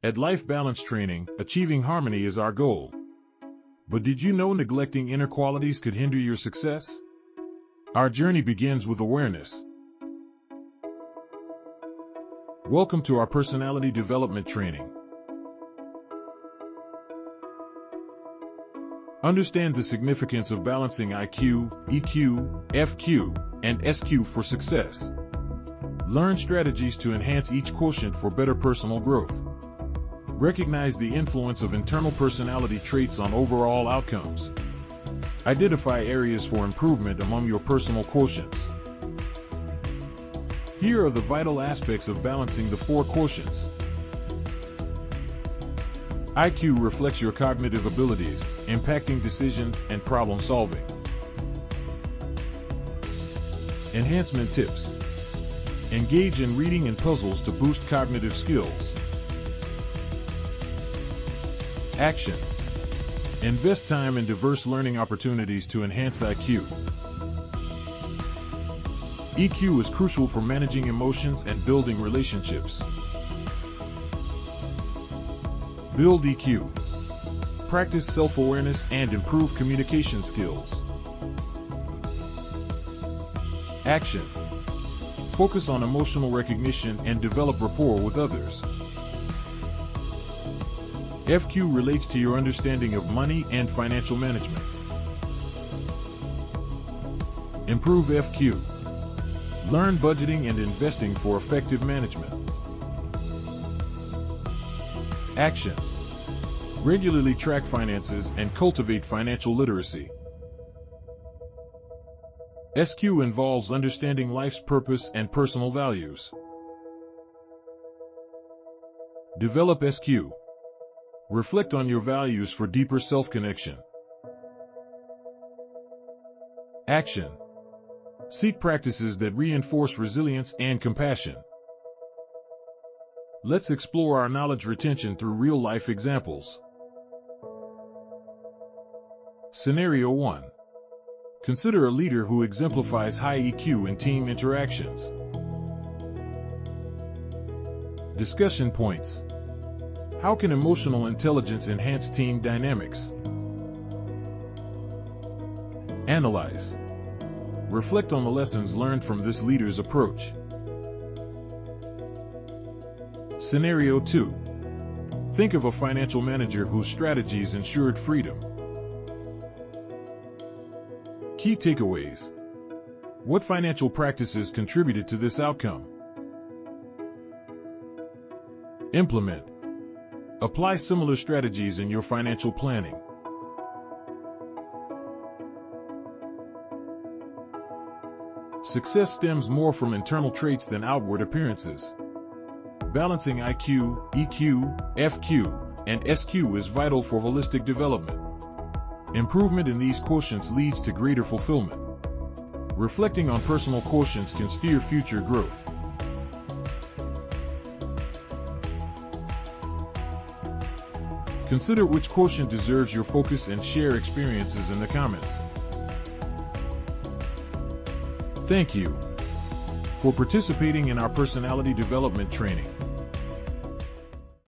At Life Balance Training, achieving harmony is our goal. But did you know neglecting inner qualities could hinder your success? Our journey begins with awareness. Welcome to our personality development training. Understand the significance of balancing IQ, EQ, FQ, and SQ for success. Learn strategies to enhance each quotient for better personal growth. Recognize the influence of internal personality traits on overall outcomes. Identify areas for improvement among your personal quotients. Here are the vital aspects of balancing the four quotients. IQ reflects your cognitive abilities, impacting decisions and problem solving. Enhancement tips. Engage in reading and puzzles to boost cognitive skills. Action. Invest time in diverse learning opportunities to enhance IQ. EQ is crucial for managing emotions and building relationships. Build EQ. Practice self-awareness and improve communication skills. Action. Focus on emotional recognition and develop rapport with others. FQ relates to your understanding of money and financial management. Improve FQ. Learn budgeting and investing for effective management. Action. Regularly track finances and cultivate financial literacy. SQ involves understanding life's purpose and personal values. Develop SQ. Reflect on your values for deeper self-connection. Action. Seek practices that reinforce resilience and compassion. Let's explore our knowledge retention through real-life examples. Scenario 1. Consider a leader who exemplifies high EQ in team interactions. Discussion points. How can emotional intelligence enhance team dynamics? Analyze. Reflect on the lessons learned from this leader's approach. Scenario 2. Think of a financial manager whose strategies ensured freedom. Key takeaways. What financial practices contributed to this outcome? Implement. Apply similar strategies in your financial planning. Success stems more from internal traits than outward appearances. Balancing IQ, EQ, FQ, and SQ is vital for holistic development. Improvement in these quotients leads to greater fulfillment. Reflecting on personal quotients can steer future growth. Consider which quotient deserves your focus and share experiences in the comments. Thank you for participating in our personality development training.